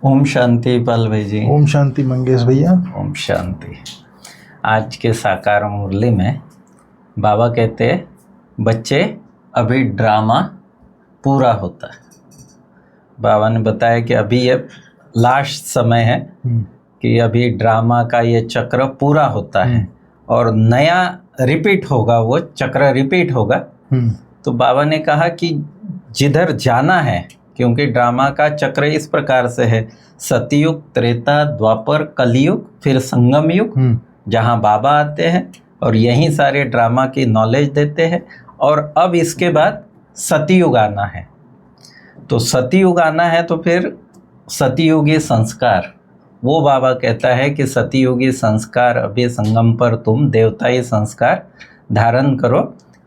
ओम शांति पाल भाई जी। ओम शांति मंगेश भैया। ओम शांति। आज के साकार मुरली में बाबा कहते हैं बच्चे अभी ड्रामा पूरा होता है। बाबा ने बताया कि अभी ये लास्ट समय है कि अभी ड्रामा का ये चक्र पूरा होता है और नया रिपीट होगा, वो चक्र रिपीट होगा। तो बाबा ने कहा कि जिधर जाना है, क्योंकि ड्रामा का चक्र इस प्रकार से है, सतयुग, त्रेता, द्वापर, कलयुग, फिर संगम युग, जहाँ बाबा आते हैं और यहीं सारे ड्रामा की नॉलेज देते हैं। और अब इसके बाद सतयुग आना है। तो सतयुग आना है तो फिर सतयुगी संस्कार, वो बाबा कहता है कि सतयुगी संस्कार अभी संगम पर तुम देवताई संस्कार धारण करो,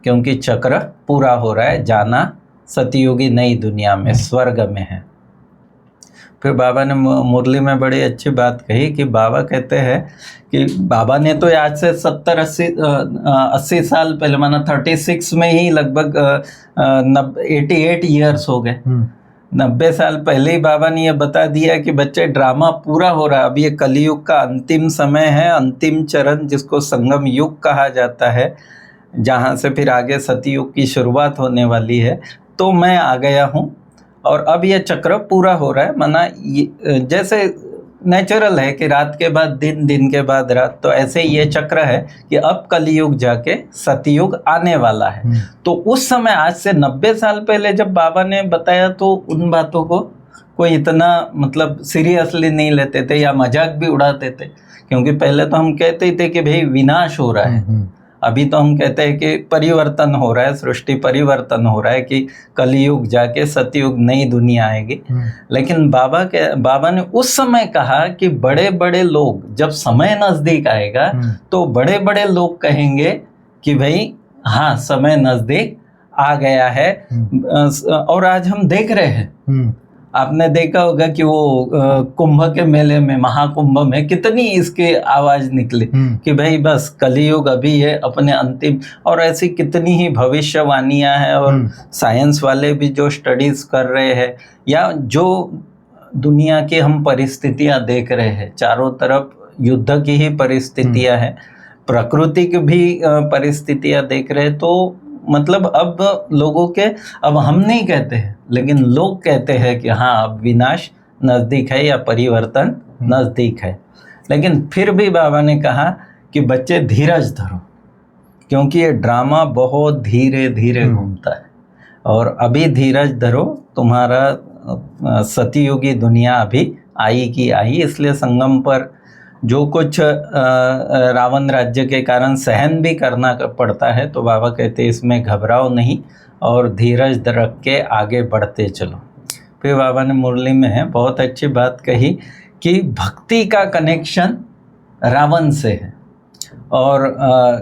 क्योंकि चक्र पूरा हो रहा है, जाना सतयुगी नई दुनिया में, स्वर्ग में है। फिर बाबा ने मुरली में बड़ी अच्छी बात कही कि बाबा कहते हैं कि बाबा ने तो आज से 70-80 साल पहले, माना 36 में ही लगभग 88 ईयर्स हो गए। 90 साल पहले ही बाबा ने ये बता दिया कि बच्चे ड्रामा पूरा हो रहा है। अब ये कलयुग का अंतिम समय है, अंतिम चरण, जिसको संगम युग कहा जाता है, जहाँ से फिर आगे सतयुग की शुरुआत होने वाली है। तो मैं आ गया हूँ और अब ये चक्र पूरा हो रहा है। माना जैसे नेचुरल है कि रात के बाद दिन, दिन के बाद रात, तो ऐसे ये चक्र है कि अब कलयुग जाके सतयुग आने वाला है। तो उस समय, आज से 90 साल पहले जब बाबा ने बताया, तो उन बातों को कोई इतना मतलब सीरियसली नहीं लेते थे या मजाक भी उड़ाते थे, क्योंकि पहले तो हम कहते ही थे कि भाई विनाश हो रहा है। अभी तो हम कहते हैं कि परिवर्तन हो रहा है, सृष्टि परिवर्तन हो रहा है, कि कलयुग जाके सतयुग नई दुनिया आएगी। लेकिन बाबा ने उस समय कहा कि बड़े बड़े लोग, जब समय नजदीक आएगा तो बड़े बड़े लोग कहेंगे कि भाई हाँ, समय नजदीक आ गया है। और आज हम देख रहे हैं, आपने देखा होगा कि वो कुंभ के मेले में, महाकुंभ में कितनी इसकी आवाज निकली कि भाई बस कलयुग अभी है अपने अंतिम। और ऐसी कितनी ही भविष्यवाणियां हैं, और साइंस वाले भी जो स्टडीज कर रहे हैं, या जो दुनिया की हम परिस्थितियां देख रहे हैं, चारों तरफ युद्ध की ही परिस्थितियां हैं, प्रकृति की भी परिस्थितियां देख रहे हैं। तो मतलब अब लोगों के, अब हम नहीं कहते हैं, लेकिन लोग कहते हैं कि हाँ, अब विनाश नज़दीक है या परिवर्तन नज़दीक है। लेकिन फिर भी बाबा ने कहा कि बच्चे धीरज धरो, क्योंकि ये ड्रामा बहुत धीरे धीरे घूमता है, और अभी धीरज धरो, तुम्हारा सतयुगी दुनिया अभी आई की आई। इसलिए संगम पर जो कुछ रावण राज्य के कारण सहन भी करना पड़ता है, तो बाबा कहते हैं इसमें घबराओ नहीं और धीरज रख के आगे बढ़ते चलो। फिर बाबा ने मुरली में बहुत अच्छी बात कही कि भक्ति का कनेक्शन रावण से है, और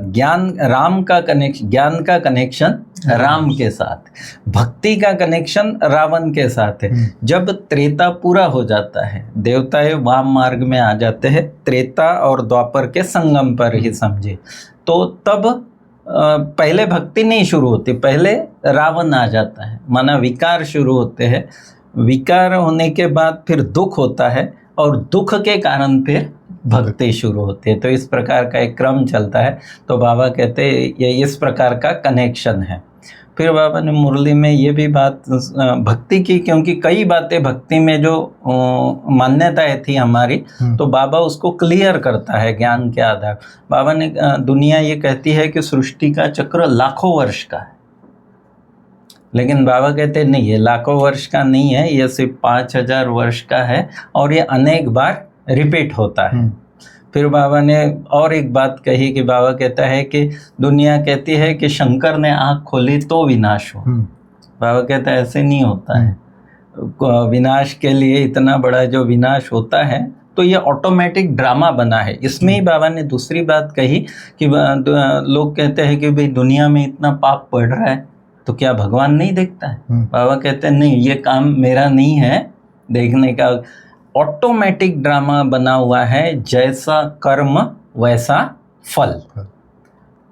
ज्ञान का कनेक्शन राम के साथ, भक्ति का कनेक्शन रावण के साथ है। जब त्रेता पूरा हो जाता है, देवताएं वाम मार्ग में आ जाते हैं, त्रेता और द्वापर के संगम पर ही समझे, तो तब पहले भक्ति नहीं शुरू होती, पहले रावण आ जाता है, माना विकार शुरू होते हैं। विकार होने के बाद फिर दुख होता है, और दुख के कारण फिर भक्ति शुरू होती है। तो इस प्रकार का एक क्रम चलता है। तो बाबा कहते हैं ये इस प्रकार का कनेक्शन है। फिर बाबा ने मुरली में ये भी बात भक्ति की, क्योंकि कई बातें भक्ति में जो मान्यताएं थी हमारी, तो बाबा उसको क्लियर करता है ज्ञान के आधार। बाबा ने दुनिया ये कहती है कि सृष्टि का चक्र लाखों वर्ष का है, लेकिन बाबा कहते हैं नहीं, ये लाखों वर्ष का नहीं है, ये सिर्फ 5000 वर्ष का है, और ये अनेक बार रिपीट होता है। फिर बाबा ने और एक बात कही कि बाबा कहता है कि दुनिया कहती है कि शंकर ने आँख खोली तो विनाश हो। बाबा कहता है ऐसे नहीं होता है। विनाश के लिए इतना बड़ा जो विनाश होता है, तो ये ऑटोमेटिक ड्रामा बना है। इसमें ही बाबा ने दूसरी बात कही कि लोग कहते हैं कि भाई दुनिया में इतना पाप बढ़ रहा है, तो क्या भगवान नहीं देखता है? बाबा कहते हैं नहीं, ये काम मेरा नहीं है देखने का, ऑटोमेटिक ड्रामा बना हुआ है, जैसा कर्म वैसा फल।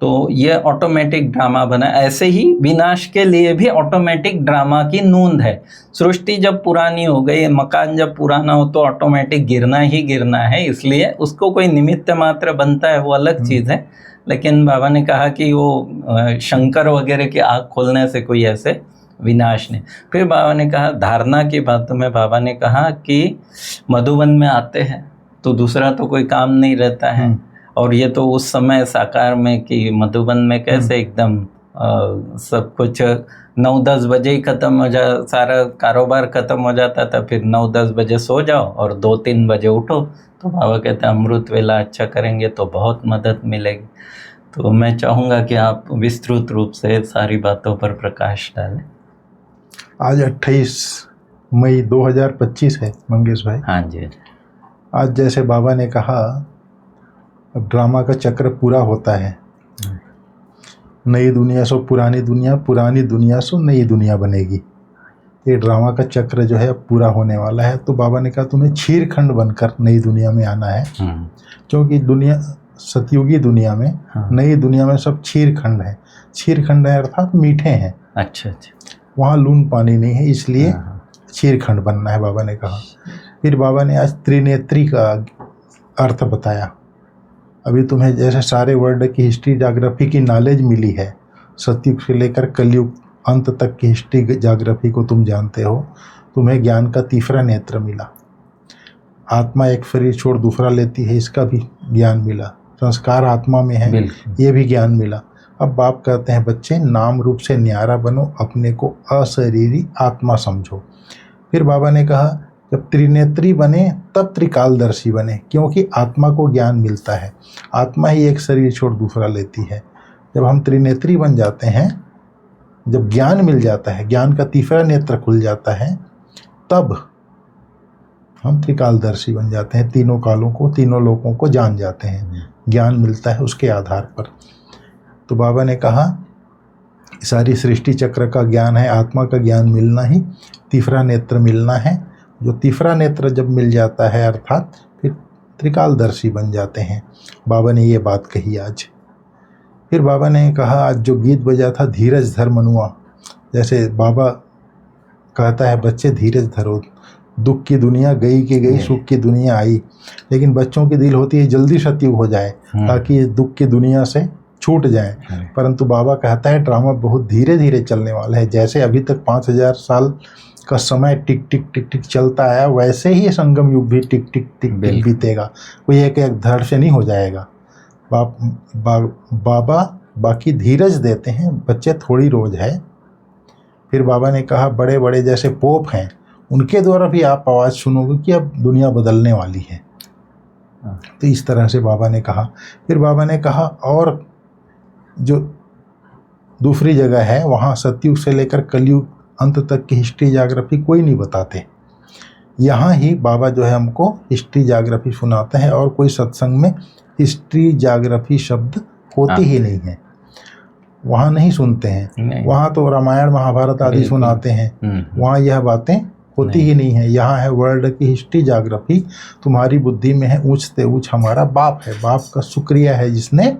तो ये ऑटोमेटिक ड्रामा बना। ऐसे ही विनाश के लिए भी ऑटोमेटिक ड्रामा की नूंद है। सृष्टि जब पुरानी हो गई, मकान जब पुराना हो तो ऑटोमेटिक गिरना ही गिरना है, इसलिए उसको कोई निमित्त मात्र बनता है वो अलग चीज़ है। लेकिन बाबा ने कहा कि वो शंकर वगैरह की आँख खोलने से कोई ऐसे विनाश नहीं। फिर बाबा ने कहा धारणा की बातों में बाबा ने कहा कि मधुबन में आते हैं तो दूसरा तो कोई काम नहीं रहता है, और ये तो उस समय साकार में कि मधुबन में कैसे एकदम सब कुछ 9-10 बजे ही ख़त्म हो जा, सारा कारोबार ख़त्म हो जाता था, फिर 9-10 बजे सो जाओ और 2-3 बजे उठो। तो बाबा कहते हैं अमृत वेला अच्छा करेंगे तो बहुत मदद मिलेगी। तो मैं चाहूँगा कि आप विस्तृत रूप से सारी बातों पर प्रकाश डालें। आज 28 मई 2025 है मंगेश भाई। हाँ जी। आज जैसे बाबा ने कहा अब ड्रामा का चक्र पूरा होता है। नई दुनिया सो पुरानी दुनिया, पुरानी दुनिया सो नई दुनिया बनेगी। ये ड्रामा का चक्र जो है अब पूरा होने वाला है। तो बाबा ने कहा तुम्हें छीरखंड बनकर नई दुनिया में आना है, क्योंकि दुनिया सतयुगी दुनिया में, नई दुनिया में सब छीरखंड है। छीरखंड है अर्थात मीठे हैं। अच्छा अच्छा। वहाँ लून पानी नहीं है, इसलिए छीरखंड बनना है बाबा ने कहा। फिर बाबा ने आज त्रिनेत्री का अर्थ बताया। अभी तुम्हें जैसे सारे वर्ल्ड की हिस्ट्री जाग्राफी की नॉलेज मिली है, सतयुग से लेकर कलयुग अंत तक की हिस्ट्री जाग्राफी को तुम जानते हो, तुम्हें ज्ञान का तीसरा नेत्र मिला। आत्मा एक शरीर छोड़ दूसरा लेती है, इसका भी ज्ञान मिला। संस्कार आत्मा में है, ये भी ज्ञान मिला। अब बाप कहते हैं बच्चे नाम रूप से न्यारा बनो, अपने को अशरीरी आत्मा समझो। फिर बाबा ने कहा जब त्रिनेत्री बने तब त्रिकालदर्शी बने, क्योंकि आत्मा को ज्ञान मिलता है। आत्मा ही एक शरीर छोड़ दूसरा लेती है। जब हम त्रिनेत्री बन जाते हैं, जब ज्ञान मिल जाता है, ज्ञान का तीसरा नेत्र खुल जाता है, तब हम त्रिकालदर्शी बन जाते हैं। तीनों कालों को, तीनों लोकों को जान जाते हैं। ज्ञान मिलता है उसके आधार पर। तो बाबा ने कहा सारी सृष्टि चक्र का ज्ञान है, आत्मा का ज्ञान मिलना ही तीसरा नेत्र मिलना है। जो तीसरा नेत्र जब मिल जाता है अर्थात फिर त्रिकालदर्शी बन जाते हैं। बाबा ने ये बात कही आज। फिर बाबा ने कहा आज जो गीत बजा था धीरज धर मनुआ, जैसे बाबा कहता है बच्चे धीरज धरो, दुख की दुनिया गई की गई, सुख की दुनिया आई। लेकिन बच्चों की दिल होती है जल्दी सतयुग हो जाए ताकि इस दुख की दुनिया से छूट जाए। परंतु बाबा कहता है ड्रामा बहुत धीरे धीरे चलने वाला है। जैसे अभी तक 5000 साल का समय टिक टिक टिक टिक चलता आया, वैसे ही संगम युग भी टिक टिक टिक टिक बीतेगा। कोई एक धड़ से नहीं हो जाएगा। बाबा बाकी धीरज देते हैं, बच्चे थोड़ी रोज है। फिर बाबा ने कहा बड़े बड़े जैसे पोप हैं, उनके द्वारा भी आप आवाज़ सुनोगे कि अब दुनिया बदलने वाली है। तो इस तरह से बाबा ने कहा। फिर बाबा ने कहा और जो दूसरी जगह है वहाँ सतयुग से लेकर कलयुग अंत तक की हिस्ट्री जाग्राफी कोई नहीं बताते। यहाँ ही बाबा जो है हमको हिस्ट्री जाग्राफी सुनाते हैं, और कोई सत्संग में हिस्ट्री जाग्राफी शब्द होती ही नहीं है। वहाँ नहीं सुनते हैं। वहाँ तो रामायण महाभारत आदि सुनाते हैं, वहाँ यह बातें होती ही नहीं है। यहाँ है वर्ल्ड की हिस्ट्री जाग्राफी। तुम्हारी बुद्धि में है ऊँच से ऊँच हमारा बाप है। बाप का शुक्रिया है जिसने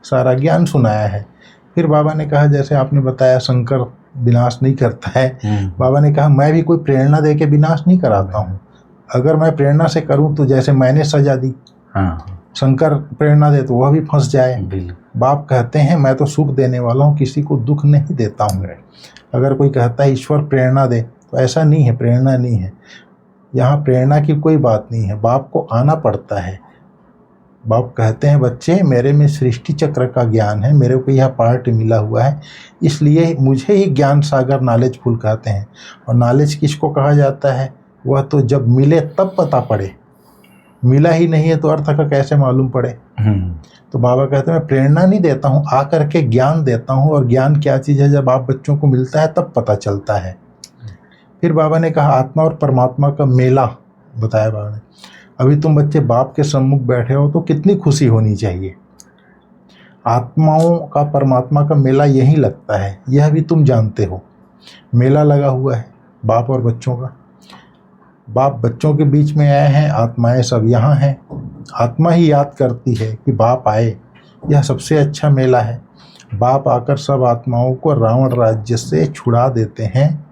सारा ज्ञान सुनाया है। फिर बाबा ने कहा जैसे आपने बताया शंकर विनाश नहीं करता है, बाबा ने कहा मैं भी कोई प्रेरणा दे के विनाश नहीं कराता हूँ। अगर मैं प्रेरणा से करूँ तो जैसे मैंने सजा दी, शंकर प्रेरणा दे तो वह भी फंस जाए। बाप कहते हैं मैं तो सुख देने वाला हूँ, किसी को दुख नहीं देता हूँ। अगर कोई कहता है ईश्वर प्रेरणा दे तो ऐसा नहीं है, प्रेरणा नहीं है। यहाँ प्रेरणा की कोई बात नहीं है, बाप को आना पड़ता है। बाप कहते हैं बच्चे मेरे में सृष्टि चक्र का ज्ञान है, मेरे को यह पार्ट मिला हुआ है, इसलिए मुझे ही ज्ञान सागर नॉलेज फुल कहते हैं। और नॉलेज किसको कहा जाता है? वह तो जब मिले तब पता पड़े, मिला ही नहीं है तो अर्थ का कैसे मालूम पड़े। तो बाबा कहते हैं मैं प्रेरणा नहीं देता हूँ, आकर के ज्ञान देता हूँ। और ज्ञान क्या चीज़ है? जब आप बच्चों को मिलता है तब पता चलता है। फिर बाबा ने कहा आत्मा और परमात्मा का मेला बताया बाबा ने। अभी तुम बच्चे बाप के सम्मुख बैठे हो तो कितनी खुशी होनी चाहिए। आत्माओं का परमात्मा का मेला यहीं लगता है, यह भी तुम जानते हो। मेला लगा हुआ है बाप और बच्चों का। बाप बच्चों के बीच में आए हैं, आत्माएं सब यहाँ हैं। आत्मा ही याद करती है कि बाप आए, यह सबसे अच्छा मेला है। बाप आकर सब आत्माओं को रावण राज्य से छुड़ा देते हैं।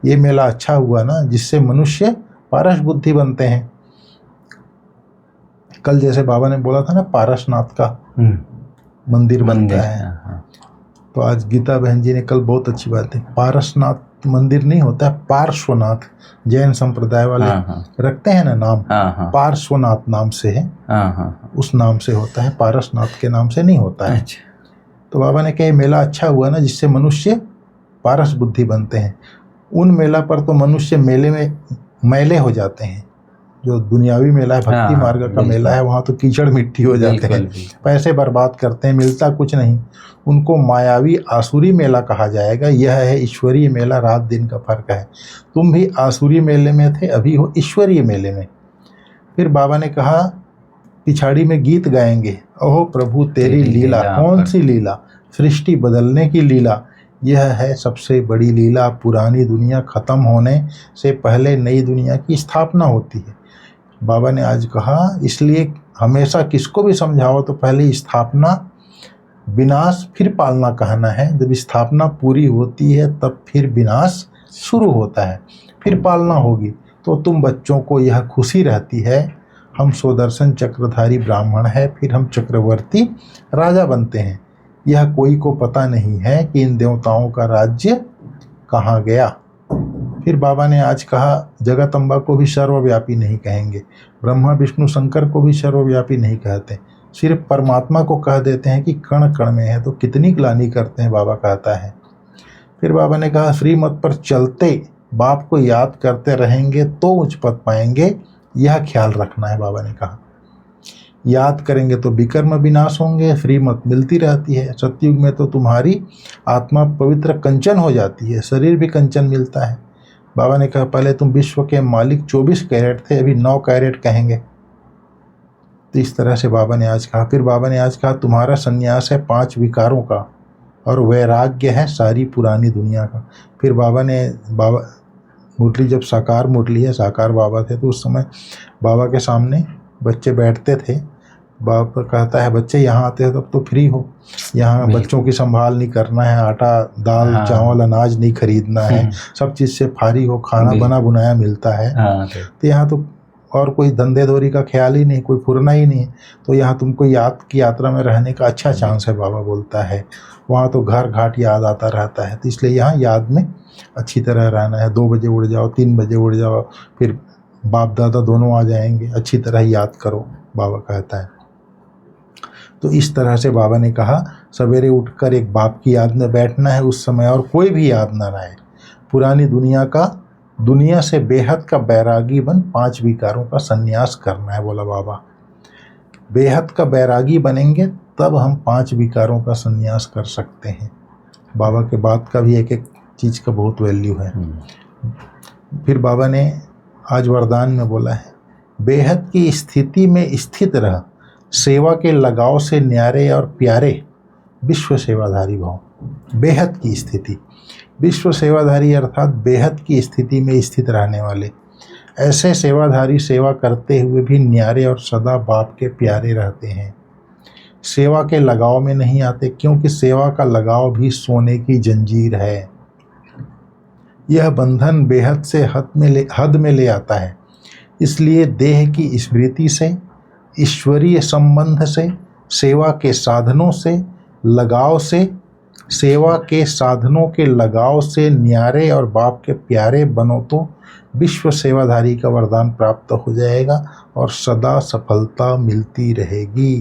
ये मेला अच्छा हुआ ना, जिससे मनुष्य पारस बुद्धि बनते हैं। कल जैसे बाबा ने बोला था ना, पारसनाथ का मंदिर बनता है, तो आज गीता बहन जी ने कल बहुत अच्छी बात है, पारसनाथ मंदिर नहीं होता है, पार्श्वनाथ। जैन संप्रदाय वाले रखते हैं ना नाम, पार्श्वनाथ नाम से है, उस नाम से होता है, पारसनाथ के नाम से नहीं होता है। तो बाबा ने कहा मेला अच्छा हुआ ना, जिससे मनुष्य पारस बुद्धि बनते हैं। उन मेला पर तो मनुष्य मेले में मैले हो जाते हैं। जो दुनियावी मेला है, भक्ति मार्ग का मेला है, वहाँ तो कीचड़ मिट्टी हो जाते हैं, पैसे बर्बाद करते हैं, मिलता कुछ नहीं। उनको मायावी आसुरी मेला कहा जाएगा। यह है ईश्वरीय मेला, रात दिन का फर्क है। तुम भी आसुरी मेले में थे, अभी हो ईश्वरीय मेले में। फिर बाबा ने कहा पिछाड़ी में गीत गाएंगे, ओहो प्रभु तेरी लीला, कौन सी लीला? सृष्टि बदलने की लीला। यह है सबसे बड़ी लीला। पुरानी दुनिया खत्म होने से पहले नई दुनिया की स्थापना होती है। बाबा ने आज कहा, इसलिए हमेशा किसको भी समझाओ तो पहले स्थापना, विनाश, फिर पालना कहना है। जब स्थापना पूरी होती है तब फिर विनाश शुरू होता है, फिर पालना होगी। तो तुम बच्चों को यह खुशी रहती है, हम सुदर्शन चक्रधारी ब्राह्मण है, फिर हम चक्रवर्ती राजा बनते हैं। यह कोई को पता नहीं है कि इन देवताओं का राज्य कहाँ गया। फिर बाबा ने आज कहा, जगतम्बा को भी सर्वव्यापी नहीं कहेंगे, ब्रह्मा विष्णु शंकर को भी सर्वव्यापी नहीं कहते, सिर्फ परमात्मा को कह देते हैं कि कण कण में है। तो कितनी ग्लानि करते हैं, बाबा कहता है। फिर बाबा ने कहा, श्रीमत पर चलते बाप को याद करते रहेंगे तो उच्च पद पाएंगे, यह ख्याल रखना है। बाबा ने कहा याद करेंगे तो विकर्म विनाश होंगे, श्रीमत मिलती रहती है। सतयुग में तो तुम्हारी आत्मा पवित्र कंचन हो जाती है, शरीर भी कंचन मिलता है। बाबा ने कहा पहले तुम विश्व के मालिक 24 कैरेट थे, अभी 9 कैरेट कहेंगे। तो इस तरह से बाबा ने आज कहा। फिर बाबा ने आज कहा, तुम्हारा संन्यास है 5 विकारों का और वैराग्य है सारी पुरानी दुनिया का। फिर बाबा मुरली, जब साकार मुरली है, साकार बाबा थे, तो उस समय बाबा के सामने बच्चे बैठते थे। बाबा कहता है, बच्चे यहाँ आते हैं तब तो फ्री हो, यहाँ बच्चों की संभाल नहीं करना है, आटा दाल चावल अनाज नहीं खरीदना है, सब चीज़ से फारी हो, खाना बना बुनाया मिलता है। तो यहाँ तो और कोई धंधे धोरी का ख्याल ही नहीं, कोई फुरना ही नहीं है। तो यहाँ तुमको याद की यात्रा में रहने का अच्छा चांस है, बाबा बोलता है। वहाँ तो घर घाट याद आता रहता है, तो इसलिए यहाँ याद में अच्छी तरह रहना है। 2 बजे उड़ जाओ, 3 बजे उड़ जाओ, फिर बाप दादा दोनों आ जाएंगे, अच्छी तरह याद करो, बाबा कहता है। तो इस तरह से बाबा ने कहा, सवेरे उठकर एक बाप की याद में बैठना है उस समय, और कोई भी याद न रहे। पुरानी दुनिया से बेहद का बैरागी बन 5 विकारों का संन्यास करना है, बोला बाबा। बेहद का बैरागी बनेंगे तब हम 5 विकारों का संन्यास कर सकते हैं। बाबा के बात का भी एक एक चीज़ का बहुत वैल्यू है। फिर बाबा ने आज वरदान में बोला है, बेहद की स्थिति में स्थित रह, सेवा के लगाव से न्यारे और प्यारे, विश्व सेवाधारी भाव। बेहद की स्थिति, विश्व सेवाधारी अर्थात बेहद की स्थिति में स्थित रहने वाले। ऐसे सेवाधारी सेवा करते हुए भी न्यारे और सदा बाप के प्यारे रहते हैं। सेवा के लगाव में नहीं आते, क्योंकि सेवा का लगाव भी सोने की जंजीर है। यह बंधन बेहद से हद में ले आता है। इसलिए देह की स्मृति से, ईश्वरीय संबंध से, सेवा के साधनों से लगाव से, सेवा के साधनों के लगाव से न्यारे और बाप के प्यारे बनो तो विश्व सेवाधारी का वरदान प्राप्त हो जाएगा और सदा सफलता मिलती रहेगी।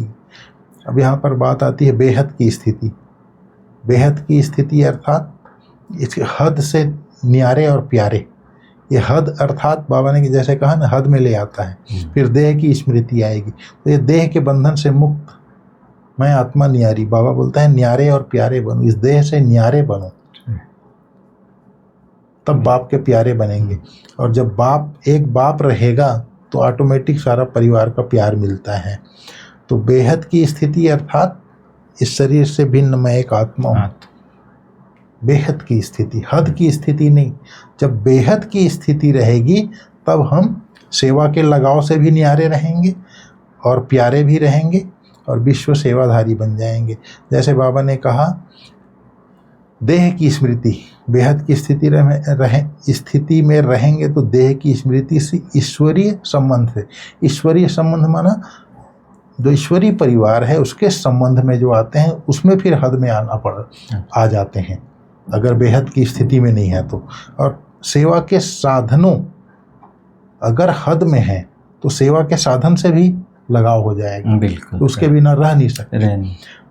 अब यहाँ पर बात आती है बेहद की स्थिति। बेहद की स्थिति अर्थात इसके हद से न्यारे और प्यारे। ये हद अर्थात बाबा ने जैसे कहा ना, हद में ले आता है। फिर देह की स्मृति आएगी, तो ये देह के बंधन से मुक्त, मैं आत्मा न्यारी। बाबा बोलता है न्यारे और प्यारे बनो, इस देह से न्यारे बनो, तब बाप के प्यारे बनेंगे। और जब एक बाप रहेगा तो ऑटोमेटिक सारा परिवार का प्यार मिलता है। तो बेहद की स्थिति अर्थात इस शरीर से भिन्न मैं एक आत्मा हूँ। बेहद की स्थिति, हद की स्थिति नहीं। जब बेहद की स्थिति रहेगी तब हम सेवा के लगाव से भी न्यारे रहेंगे और प्यारे भी रहेंगे, और विश्व सेवाधारी बन जाएंगे। जैसे बाबा ने कहा, देह की स्मृति, बेहद की स्थिति में रहेंगे तो देह की स्मृति से ईश्वरीय संबंध से, ईश्वरीय संबंध माना जो ईश्वरीय परिवार है उसके संबंध में जो आते हैं उसमें फिर हद में आ जाते हैं, अगर बेहद की स्थिति में नहीं है तो। और सेवा के साधनों अगर हद में है तो सेवा के साधन से भी लगाव हो जाएगा, बिल्कुल, तो उसके बिना रह नहीं सकते।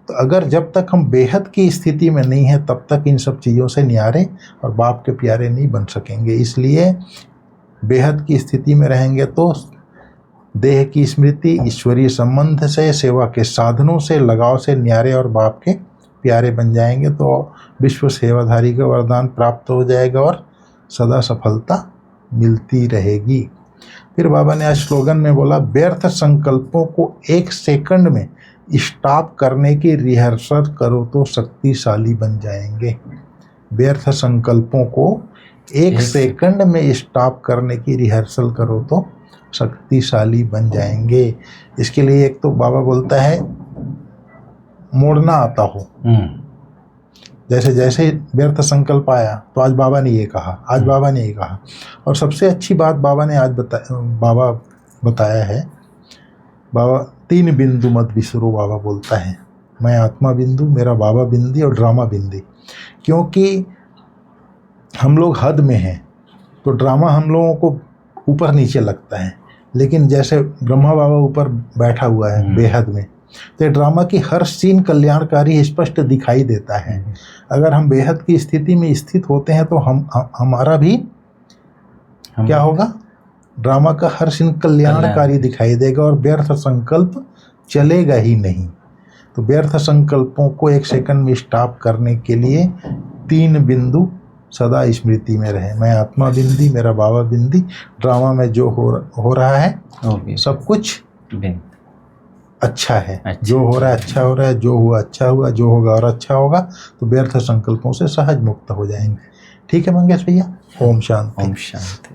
तो अगर जब तक हम बेहद की स्थिति में नहीं है तब तक इन सब चीज़ों से न्यारे और बाप के प्यारे नहीं बन सकेंगे। इसलिए बेहद की स्थिति में रहेंगे तो देह की स्मृति, ईश्वरीय संबंध से, सेवा के साधनों से, लगाव से न्यारे और बाप के प्यारे बन जाएंगे, तो विश्व सेवाधारी का वरदान प्राप्त हो जाएगा और सदा सफलता मिलती रहेगी। फिर बाबा ने आज स्लोगन में बोला, व्यर्थ संकल्पों को 1 सेकंड में स्टॉप करने की रिहर्सल करो तो शक्तिशाली बन जाएंगे। व्यर्थ संकल्पों को 1 सेकंड में स्टॉप करने की रिहर्सल करो तो शक्तिशाली बन जाएंगे। इसके लिए एक तो बाबा बोलता है मोड़ना आता हो, जैसे जैसे व्यर्थ संकल्प आया तो आज बाबा ने ये कहा, और सबसे अच्छी बात बाबा ने आज बताया है, बाबा 3 बिंदु मत बिसरो, बाबा बोलता है, मैं आत्मा बिंदु, मेरा बाबा बिंदी और ड्रामा बिंदी। क्योंकि हम लोग हद में हैं तो ड्रामा हम लोगों को ऊपर नीचे लगता है, लेकिन जैसे ब्रह्मा बाबा ऊपर बैठा हुआ है बेहद में, तो ड्रामा की हर सीन कल्याणकारी स्पष्ट दिखाई देता है। अगर हम बेहद की स्थिति में स्थित होते हैं तो हमारा भी क्या होगा, ड्रामा का हर सीन कल्याणकारी दिखाई देगा और व्यर्थ संकल्प चलेगा ही नहीं। तो व्यर्थ संकल्पों को 1 सेकंड में स्टॉप करने के लिए 3 बिंदु सदा स्मृति में रहे, मैं आत्मा बिंदी, मेरा बाबा बिंदी। ड्रामा में जो हो रहा है सब कुछ अच्छा है, जो हो रहा है अच्छा हो रहा है, जो हुआ अच्छा हुआ, जो होगा और अच्छा होगा। तो व्यर्थ संकल्पों से सहज मुक्त हो जाएंगे। ठीक है मंगेश भैया, ओम शांति। ओम शांति।